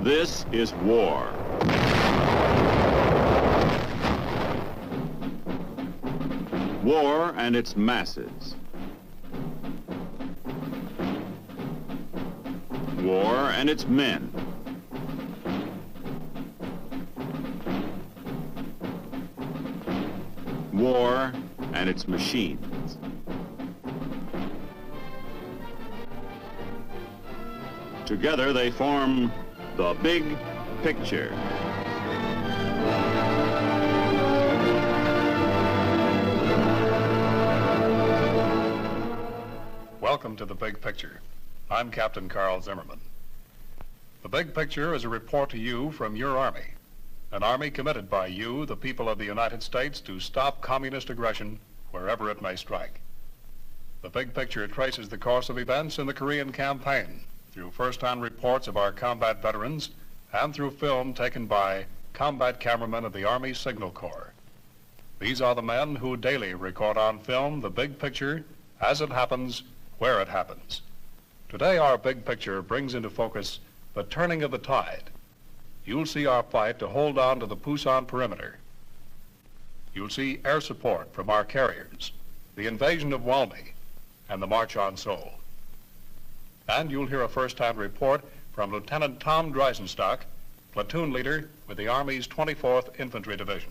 This is war. War and its masses. War and its men. War and its machines. Together they form the big picture. Welcome to the Big Picture. I'm Captain Carl Zimmerman. The Big Picture is a report to you from your Army, an Army committed by you, the people of the United States, to stop communist aggression wherever it may strike. The Big Picture traces the course of events in the Korean campaign through first-hand reports of our combat veterans and through film taken by combat cameramen of the Army Signal Corps. These are the men who daily record on film the big picture as it happens, where it happens. Today, our Big Picture brings into focus the turning of the tide. You'll see our fight to hold on to the Pusan Perimeter. You'll see air support from our carriers, the invasion of Walmy, and the march on Seoul. And you'll hear a first-hand report from Lieutenant Tom Dreisenstock, platoon leader with the Army's 24th Infantry Division.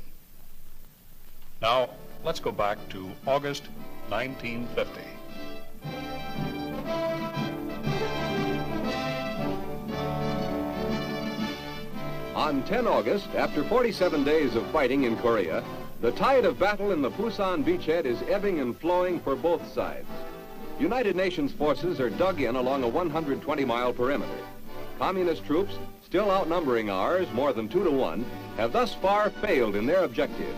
Now, let's go back to August 1950. On 10 August, after 47 days of fighting in Korea, the tide of battle in the Pusan beachhead is ebbing and flowing for both sides. United Nations forces are dug in along a 120-mile perimeter. Communist troops, still outnumbering ours more than 2 to 1, have thus far failed in their objective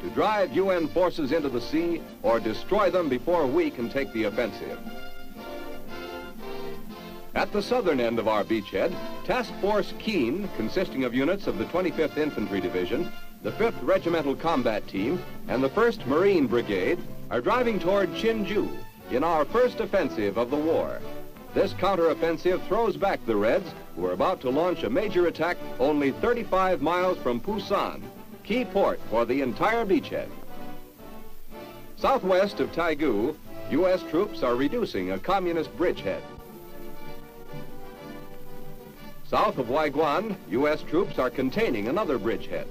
to drive UN forces into the sea or destroy them before we can take the offensive. At the southern end of our beachhead, Task Force Keene, consisting of units of the 25th Infantry Division, the 5th Regimental Combat Team, and the 1st Marine Brigade, are driving toward Chinju in our first offensive of the war. This counteroffensive throws back the Reds, who are about to launch a major attack only 35 miles from Pusan, key port for the entire beachhead. Southwest of Taegu, U.S. troops are reducing a communist bridgehead. South of Waiguan, U.S. troops are containing another bridgehead.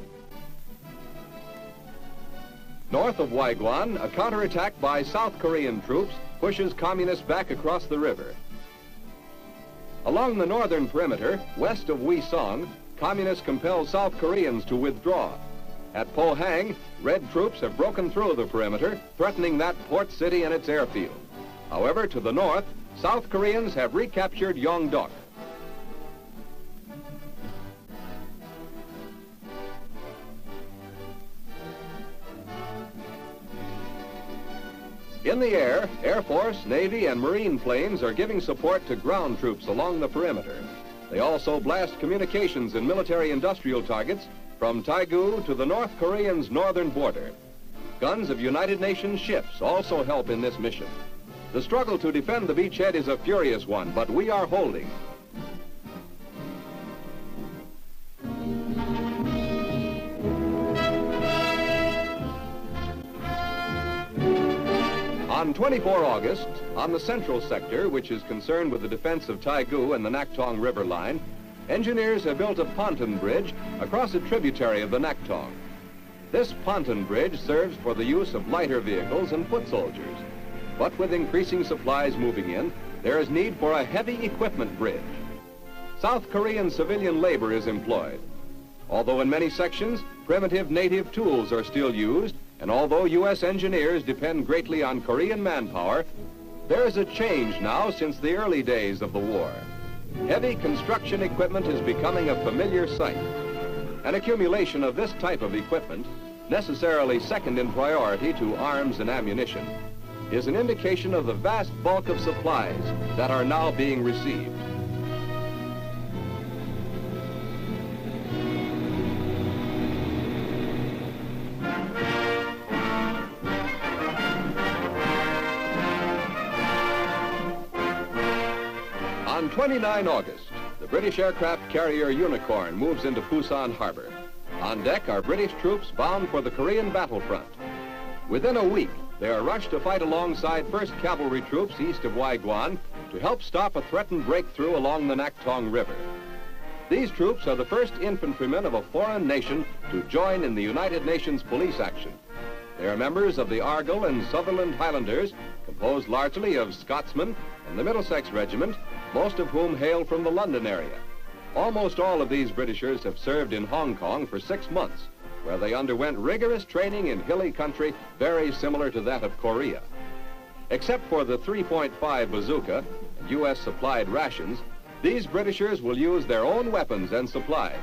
North of Waiguan, a counterattack by South Korean troops pushes communists back across the river. Along the northern perimeter, west of Wisong, communists compel South Koreans to withdraw. At Pohang, Red troops have broken through the perimeter, threatening that port city and its airfield. However, to the north, South Koreans have recaptured Yongdok. In the air, Air Force, Navy, and Marine planes are giving support to ground troops along the perimeter. They also blast communications and military-industrial targets from Taegu to the North Koreans' northern border. Guns of United Nations ships also help in this mission. The struggle to defend the beachhead is a furious one, but we are holding. On 24 August, on the central sector, which is concerned with the defense of Taegu and the Naktong River line, engineers have built a pontoon bridge across a tributary of the Naktong. This pontoon bridge serves for the use of lighter vehicles and foot soldiers. But with increasing supplies moving in, there is need for a heavy equipment bridge. South Korean civilian labor is employed. Although in many sections, primitive native tools are still used, and although U.S. engineers depend greatly on Korean manpower, there is a change now since the early days of the war. Heavy construction equipment is becoming a familiar sight. An accumulation of this type of equipment, necessarily second in priority to arms and ammunition, is an indication of the vast bulk of supplies that are now being received. On 29 August, The British aircraft carrier Unicorn moves into Pusan Harbor. On deck are British troops bound for the Korean battlefront. Within a week, they are rushed to fight alongside 1st Cavalry troops east of Waiguan to help stop a threatened breakthrough along the Naktong River. These troops are the first infantrymen of a foreign nation to join in the United Nations police action. They are members of the Argyll and Sutherland Highlanders, composed largely of Scotsmen and the Middlesex Regiment, most of whom hail from the London area. Almost all of these Britishers have served in Hong Kong for 6 months, where they underwent rigorous training in hilly country very similar to that of Korea. Except for the 3.5 bazooka and U.S.-supplied rations, these Britishers will use their own weapons and supplies.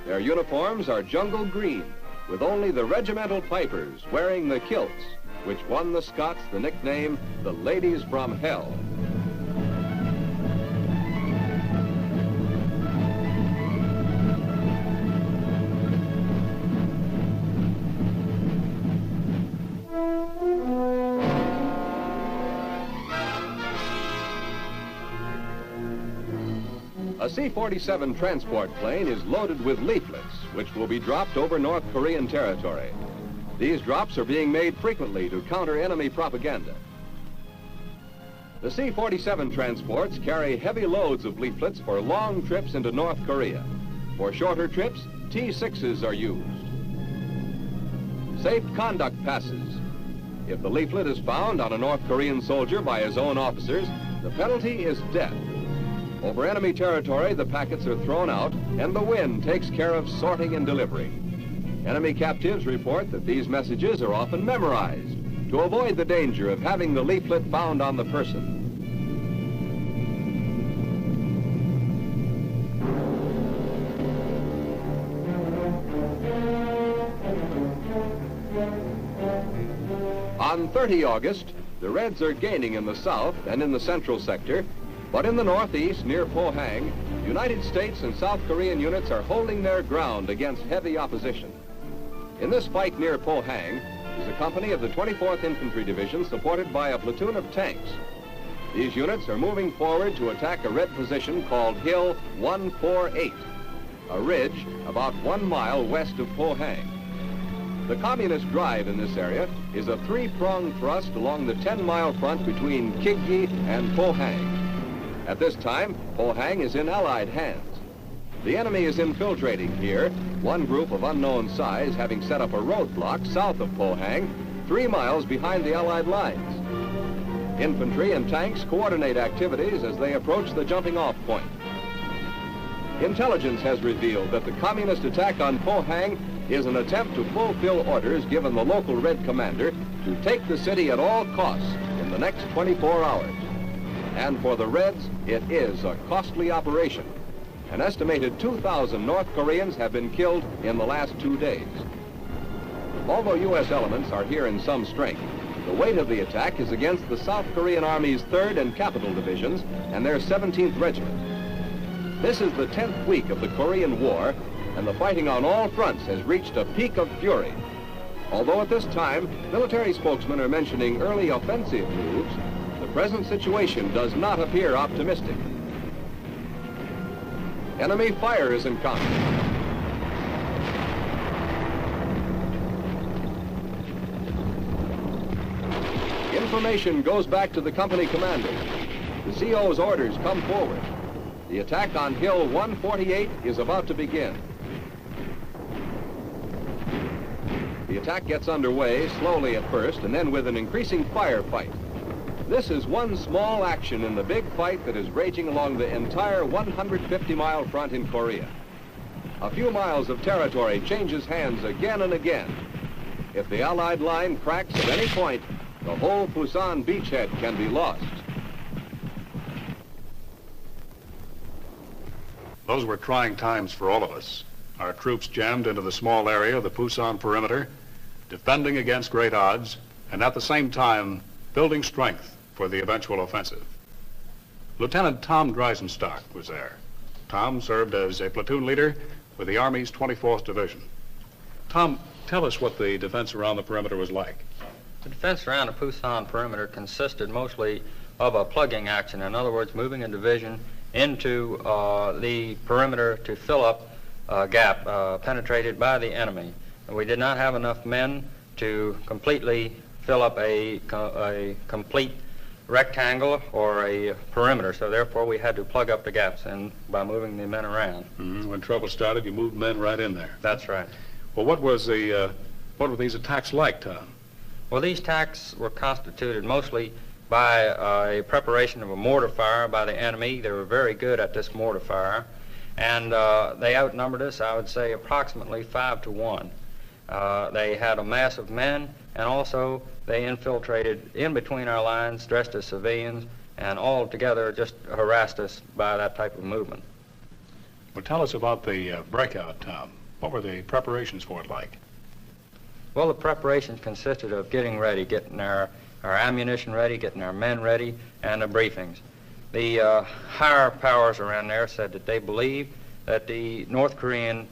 Their uniforms are jungle green, with only the regimental pipers wearing the kilts, which won the Scots the nickname, the Ladies from Hell. A C-47 transport plane is loaded with leaflets, which will be dropped over North Korean territory. These drops are being made frequently to counter enemy propaganda. The C-47 transports carry heavy loads of leaflets for long trips into North Korea. For shorter trips, T-6s are used. Safe conduct passes. If the leaflet is found on a North Korean soldier by his own officers, the penalty is death. Over enemy territory, the packets are thrown out, and the wind takes care of sorting and delivery. Enemy captives report that these messages are often memorized to avoid the danger of having the leaflet found on the person. On 30 August, the Reds are gaining in the south and in the central sector, but in the northeast, near Pohang, United States and South Korean units are holding their ground against heavy opposition. In this fight near Pohang is a company of the 24th Infantry Division supported by a platoon of tanks. These units are moving forward to attack a Red position called Hill 148, a ridge about 1 mile west of Pohang. The communist drive in this area is a 3-pronged thrust along the 10-mile front between Kigyi and Pohang. At this time, Pohang is in Allied hands. The enemy is infiltrating here, one group of unknown size having set up a roadblock south of Pohang, 3 miles behind the Allied lines. Infantry and tanks coordinate activities as they approach the jumping-off point. Intelligence has revealed that the communist attack on Pohang is an attempt to fulfill orders given the local Red commander to take the city at all costs in the next 24 hours. And for the Reds, it is a costly operation. An estimated 2,000 North Koreans have been killed in the last 2 days. Although U.S. elements are here in some strength, the weight of the attack is against the South Korean Army's 3rd and Capital Divisions and their 17th Regiment. This is the 10th week of the Korean War, and the fighting on all fronts has reached a peak of fury. Although at this time, military spokesmen are mentioning early offensive moves, the present situation does not appear optimistic. Enemy fire is encountered. Information goes back to the company commander. The CO's orders come forward. The attack on Hill 148 is about to begin. The attack gets underway slowly at first and then with an increasing firefight. This is one small action in the big fight that is raging along the entire 150-mile front in Korea. A few miles of territory changes hands again and again. If the Allied line cracks at any point, the whole Pusan beachhead can be lost. Those were trying times for all of us. Our troops jammed into the small area of the Pusan Perimeter, defending against great odds, and at the same time, building strength for the eventual offensive. Lieutenant Tom Greisenstock was there. Tom served as a platoon leader with the Army's 24th Division. Tom, tell us what the defense around the perimeter was like. The defense around the Pusan Perimeter consisted mostly of a plugging action. In other words, moving a division into the perimeter to fill up a gap penetrated by the enemy. We did not have enough men to completely fill up a complete rectangle or a perimeter, so therefore we had to plug up the gaps and by moving the men around. Mm-hmm. When trouble started, you moved men right in there. That's right. Well, what were these attacks like, Tom? Well, these attacks were constituted mostly by a preparation of a mortar fire by the enemy. They were very good at this mortar fire, and they outnumbered us, I would say, approximately 5 to 1. They had a mass of men, and also they infiltrated in between our lines dressed as civilians, and all together just harassed us by that type of movement. Well, tell us about the breakout, Tom. What were the preparations for it like? Well, the preparations consisted of getting ready, getting our ammunition ready, getting our men ready, and the briefings. The higher powers around there said that they believed that the North Korean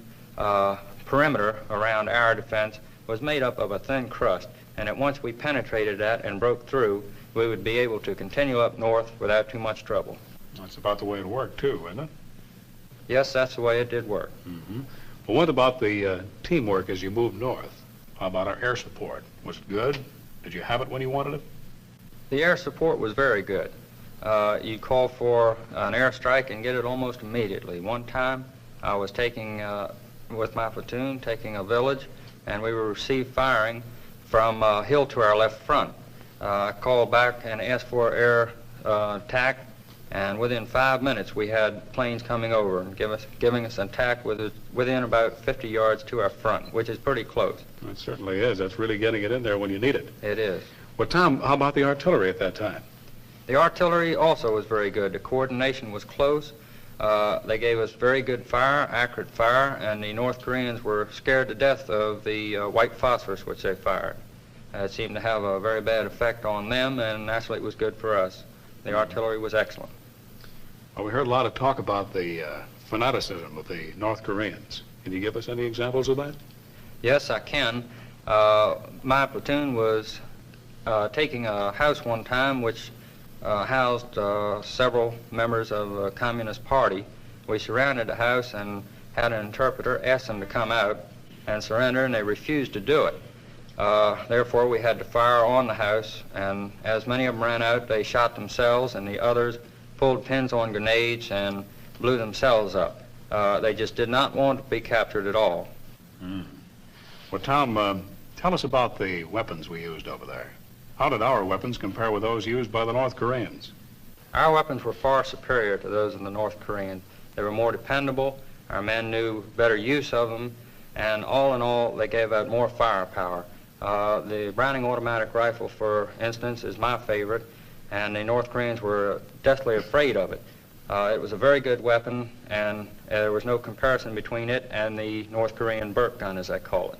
perimeter around our defense was made up of a thin crust, and that once we penetrated that and broke through, we would be able to continue up north without too much trouble. That's about the way it worked, too, isn't it? Yes, that's the way it did work. Mm-hmm. Well, what about the teamwork as you moved north? How about our air support? Was it good? Did you have it when you wanted it? The air support was very good. You call for an airstrike and get it almost immediately. One time I was taking, with my platoon, taking a village, and we received firing from a hill to our left front. I called back and asked for air attack, and within 5 minutes we had planes coming over and giving us an attack within about 50 yards to our front, which is pretty close. It certainly is. That's really getting it in there when you need it. It is. Well, Tom, how about the artillery at that time? The artillery also was very good. The coordination was close. They gave us very good fire, accurate fire, and the North Koreans were scared to death of the white phosphorus which they fired. It seemed to have a very bad effect on them, and naturally it was good for us. The artillery was excellent. Well, we heard a lot of talk about the fanaticism of the North Koreans. Can you give us any examples of that? Yes, I can. My platoon was taking a house one time which housed several members of the Communist Party. We surrounded the house and had an interpreter, asked them to come out and surrender, and they refused to do it. Therefore, we had to fire on the house, and as many of them ran out, they shot themselves, and the others pulled pins on grenades and blew themselves up. They just did not want to be captured at all. Mm. Well, Tom, tell us about the weapons we used over there. How did our weapons compare with those used by the North Koreans? Our weapons were far superior to those of the North Koreans. They were more dependable, our men knew better use of them, and all in all, they gave out more firepower. The Browning automatic rifle, for instance, is my favorite, and the North Koreans were deathly afraid of it. It was a very good weapon, and there was no comparison between it and the North Korean Burke gun, as I call it.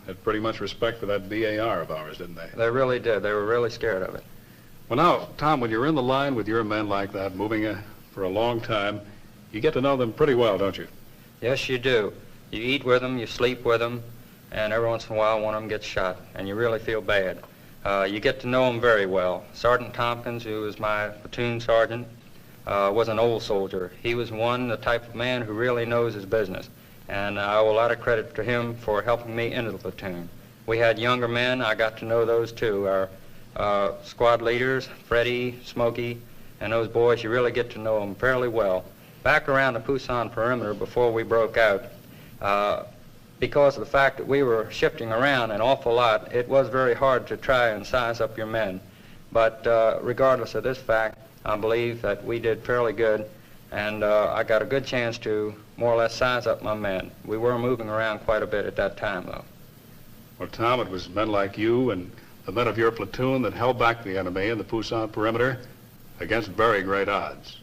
Had pretty much respect for that BAR of ours, didn't they? They really did. They were really scared of it. Well, now, Tom, when you're in the line with your men like that, moving for a long time, you get to know them pretty well, don't you? Yes, you do. You eat with them, you sleep with them, and every once in a while one of them gets shot, and you really feel bad. You get to know them very well. Sergeant Tompkins, who was my platoon sergeant, was an old soldier. He was the type of man who really knows his business, and I owe a lot of credit to him for helping me into the platoon. We had younger men. I got to know those too. Our squad leaders, Freddie, Smokey, and those boys, you really get to know them fairly well. Back around the Pusan Perimeter before we broke out, because of the fact that we were shifting around an awful lot, it was very hard to try and size up your men. But regardless of this fact, I believe that we did fairly good, and I got a good chance to more or less size up my men. We were moving around quite a bit at that time, though. Well, Tom, it was men like you and the men of your platoon that held back the enemy in the Pusan Perimeter against very great odds.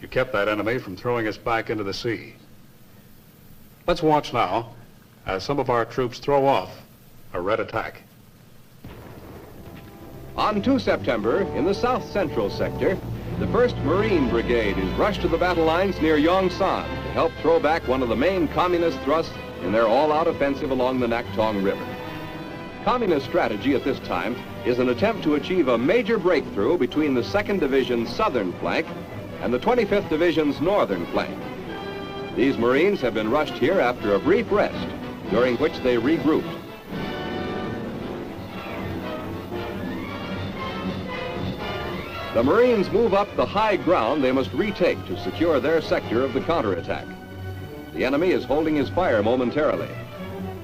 You kept that enemy from throwing us back into the sea. Let's watch now as some of our troops throw off a red attack. On 2 September, in the South Central sector, the 1st Marine Brigade is rushed to the battle lines near Yongsan to help throw back one of the main communist thrusts in their all-out offensive along the Naktong River. Communist strategy at this time is an attempt to achieve a major breakthrough between the 2nd Division's southern flank and the 25th Division's northern flank. These Marines have been rushed here after a brief rest, during which they regrouped. The Marines move up the high ground they must retake to secure their sector of the counterattack. The enemy is holding his fire momentarily.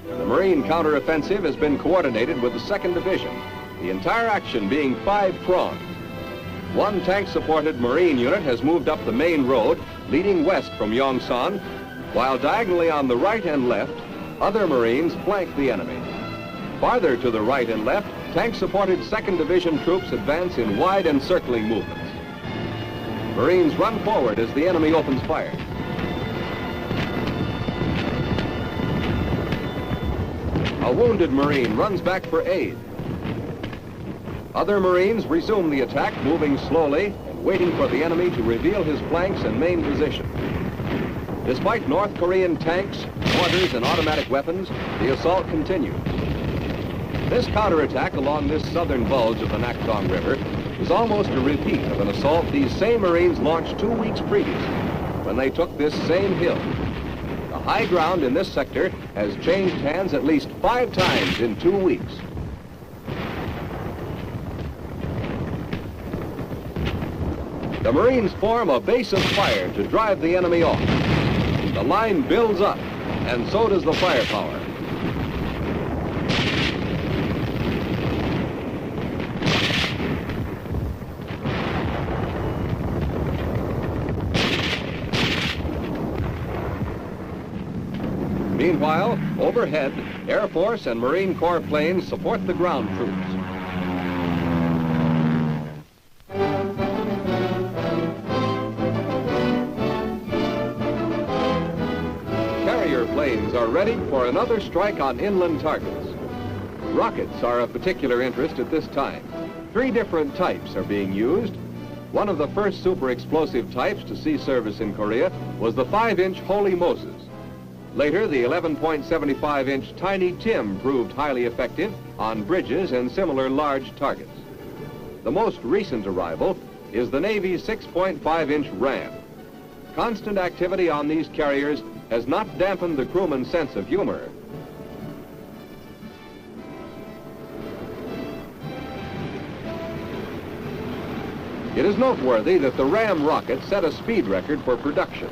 The Marine counteroffensive has been coordinated with the 2nd Division, the entire action being 5-pronged. One tank-supported Marine unit has moved up the main road leading west from Yongsan, while diagonally on the right and left, other Marines flank the enemy. Farther to the right and left, tank-supported 2nd Division troops advance in wide encircling movements. Marines run forward as the enemy opens fire. A wounded Marine runs back for aid. Other Marines resume the attack, moving slowly and waiting for the enemy to reveal his flanks and main position. Despite North Korean tanks, mortars, and automatic weapons, the assault continues. This counterattack along this southern bulge of the Naktong River is almost a repeat of an assault these same Marines launched 2 weeks previously when they took this same hill. The high ground in this sector has changed hands at least 5 times in 2 weeks. The Marines form a base of fire to drive the enemy off. The line builds up, and so does the firepower. Meanwhile, overhead, Air Force and Marine Corps planes support the ground troops. Carrier planes are ready for another strike on inland targets. Rockets are of particular interest at this time. 3 different types are being used. One of the first super explosive types to see service in Korea was the 5-inch Holy Moses. Later, the 11.75-inch Tiny Tim proved highly effective on bridges and similar large targets. The most recent arrival is the Navy's 6.5-inch Ram. Constant activity on these carriers has not dampened the crewman's sense of humor. It is noteworthy that the Ram rocket set a speed record for production.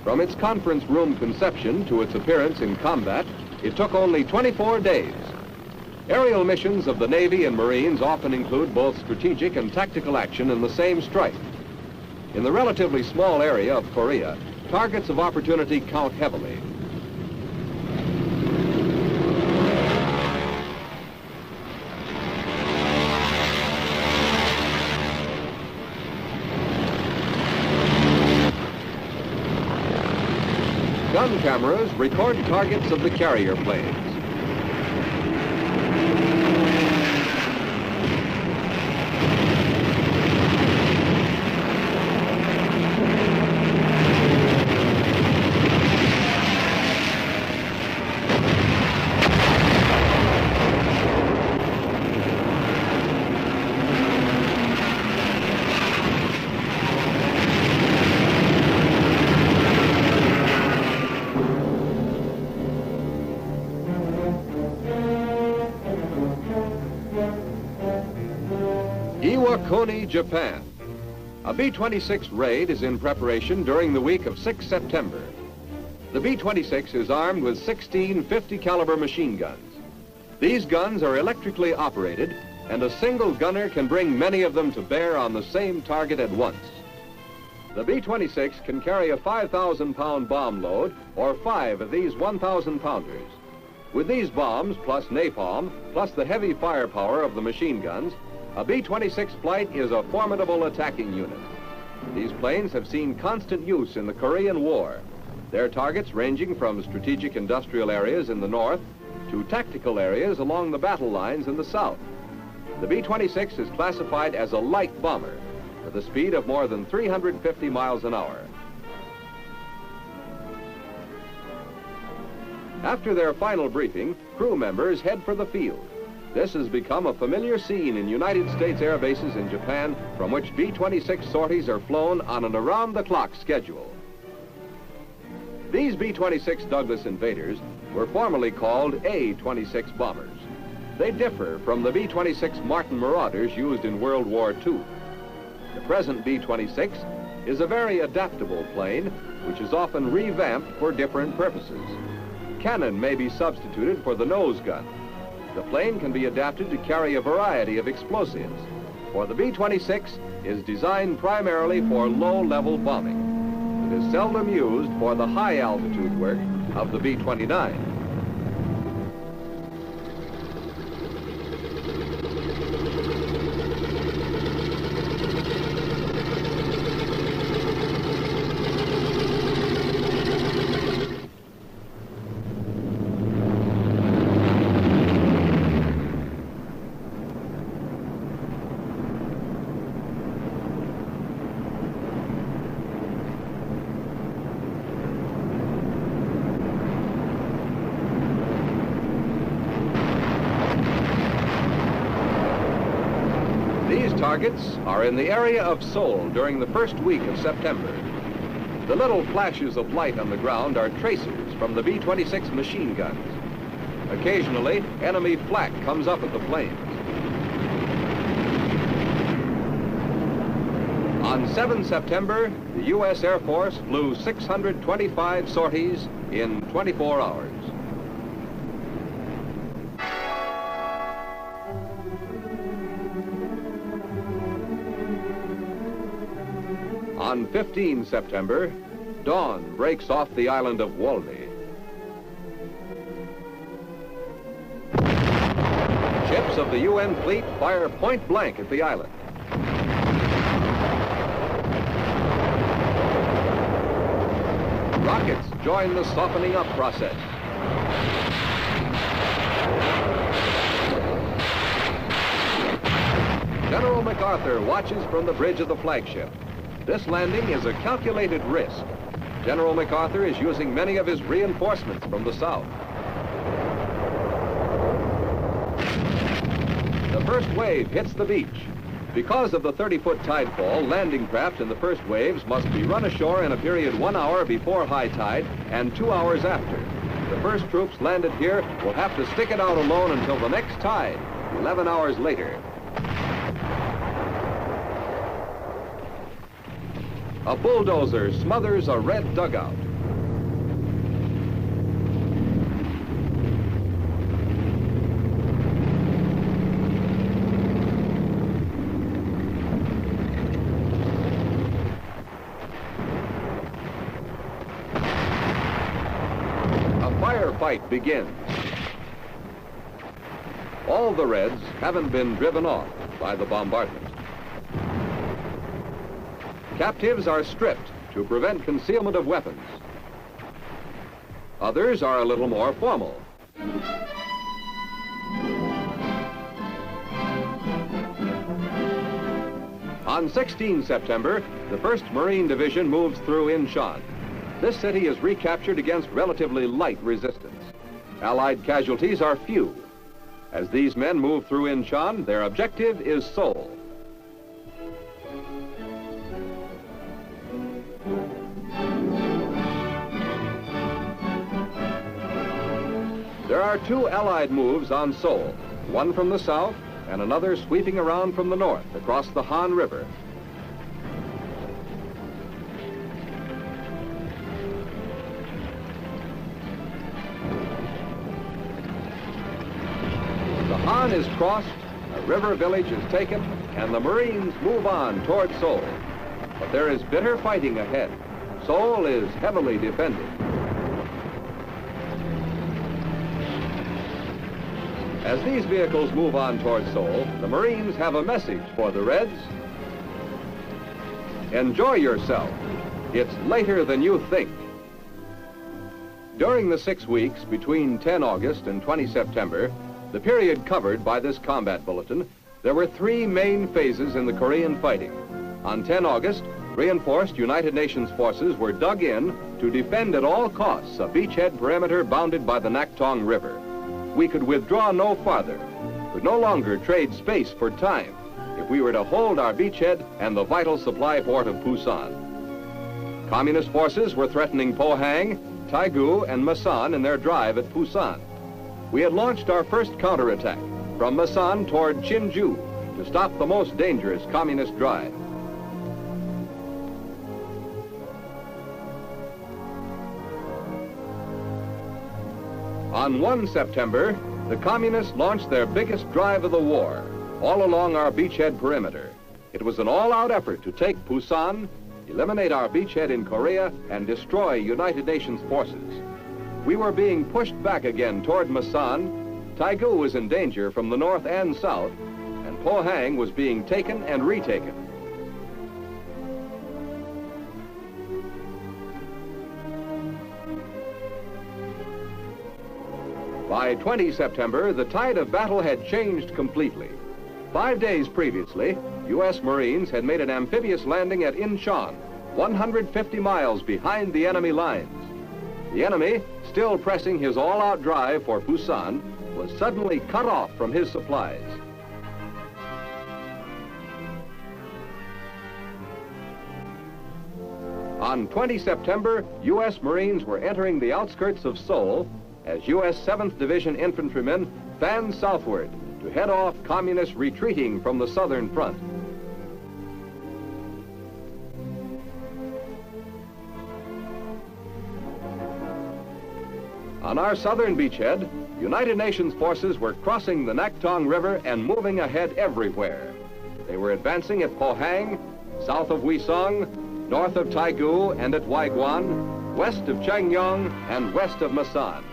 From its conference room conception to its appearance in combat, it took only 24 days. Aerial missions of the Navy and Marines often include both strategic and tactical action in the same strike. In the relatively small area of Korea, targets of opportunity count heavily. Gun cameras record targets of the carrier planes. Iwakuni, Japan. A B-26 raid is in preparation during the week of 6 September. The B-26 is armed with 16 50 caliber machine guns. These guns are electrically operated, and a single gunner can bring many of them to bear on the same target at once. The B-26 can carry a 5,000-pound bomb load or 5 of these 1,000-pounders. With these bombs, plus napalm, plus the heavy firepower of the machine guns, a B-26 flight is a formidable attacking unit. These planes have seen constant use in the Korean War, their targets ranging from strategic industrial areas in the north to tactical areas along the battle lines in the south. The B-26 is classified as a light bomber with a speed of more than 350 miles an hour. After their final briefing, crew members head for the field. This has become a familiar scene in United States air bases in Japan, from which B-26 sorties are flown on an around-the-clock schedule. These B-26 Douglas Invaders were formerly called A-26 bombers. They differ from the B-26 Martin Marauders used in World War II. The present B-26 is a very adaptable plane, which is often revamped for different purposes. Cannon may be substituted for the nose gun. The plane can be adapted to carry a variety of explosives, for the B-26 is designed primarily for low-level bombing. It is seldom used for the high-altitude work of the B-29. Targets are in the area of Seoul during the first week of September. The little flashes of light on the ground are tracers from the B-26 machine guns. Occasionally, enemy flak comes up at the planes. On 7 September, the U.S. Air Force flew 625 sorties in 24 hours. On 15 September, dawn breaks off the island of Walney. Ships of the UN fleet fire point blank at the island. Rockets join the softening up process. General MacArthur watches from the bridge of the flagship. This landing is a calculated risk. General MacArthur is using many of his reinforcements from the south. The first wave hits the beach. Because of the 30-foot tide fall, landing craft in the first waves must be run ashore in a period 1 hour before high tide and 2 hours after. The first troops landed here will have to stick it out alone until the next tide, 11 hours later. A bulldozer smothers a red dugout. A firefight begins. All the Reds haven't been driven off by the bombardment. Captives are stripped to prevent concealment of weapons. Others are a little more formal. On 16 September, the 1st Marine Division moves through Inchon. This city is recaptured against relatively light resistance. Allied casualties are few. As these men move through Inchon, their objective is Seoul. There are 2 Allied moves on Seoul, one from the south and another sweeping around from the north across the Han River. The Han is crossed, a river village is taken, and the Marines move on toward Seoul. But there is bitter fighting ahead. Seoul is heavily defended. As these vehicles move on toward Seoul, the Marines have a message for the Reds. Enjoy yourself. It's later than you think. During the 6 weeks between 10 August and 20 September, the period covered by this combat bulletin, there were 3 main phases in the Korean fighting. On 10 August, reinforced United Nations forces were dug in to defend at all costs a beachhead perimeter bounded by the Naktong River. We could withdraw no farther. could no longer trade space for time if we were to hold our beachhead and the vital supply port of Pusan. Communist forces were threatening Pohang, Taegu, and Masan in their drive at Pusan. We had launched our first counterattack from Masan toward Chinju to stop the most dangerous communist drive. On 1 September, the communists launched their biggest drive of the war, all along our beachhead perimeter. It was an all-out effort to take Pusan, eliminate our beachhead in Korea, and destroy United Nations forces. We were being pushed back again toward Masan. Taegu was in danger from the north and south, and Pohang was being taken and retaken. By 20 September, the tide of battle had changed completely. 5 days previously, U.S. Marines had made an amphibious landing at Inchon, 150 miles behind the enemy lines. The enemy, still pressing his all-out drive for Pusan, was suddenly cut off from his supplies. On 20 September, U.S. Marines were entering the outskirts of Seoul as U.S. 7th Division infantrymen fanned southward to head off communists retreating from the southern front. On our southern beachhead, United Nations forces were crossing the Naktong River and moving ahead everywhere. They were advancing at Pohang, south of Wisong, north of Taegu and at Waiguan, west of Changyong, and west of Masan.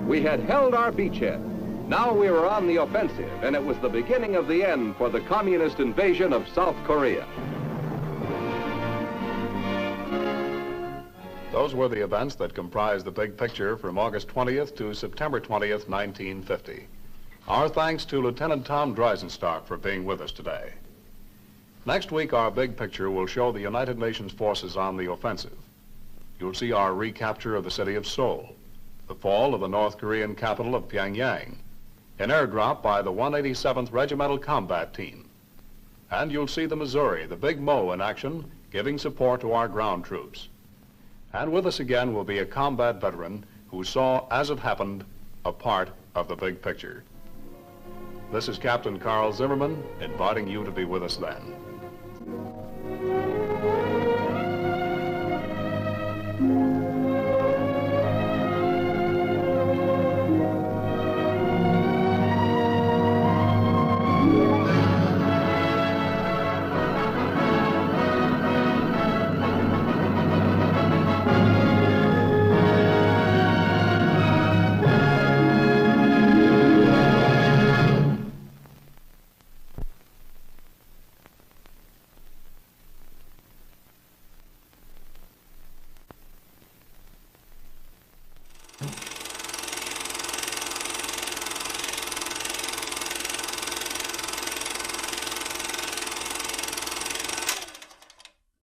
We had held our beachhead. Now we were on the offensive, and it was the beginning of the end for the communist invasion of South Korea. Those were the events that comprised the big picture from August 20th to September 20th, 1950. Our thanks to Lieutenant Tom Dreisenstock for being with us today. Next week, our big picture will show the United Nations forces on the offensive. You'll see our recapture of the city of Seoul, the fall of the North Korean capital of Pyongyang, an airdrop by the 187th Regimental Combat Team. And you'll see the Missouri, the Big Mo, in action, giving support to our ground troops. And with us again will be a combat veteran who saw, as it happened, a part of the big picture. This is Captain Carl Zimmerman, inviting you to be with us then.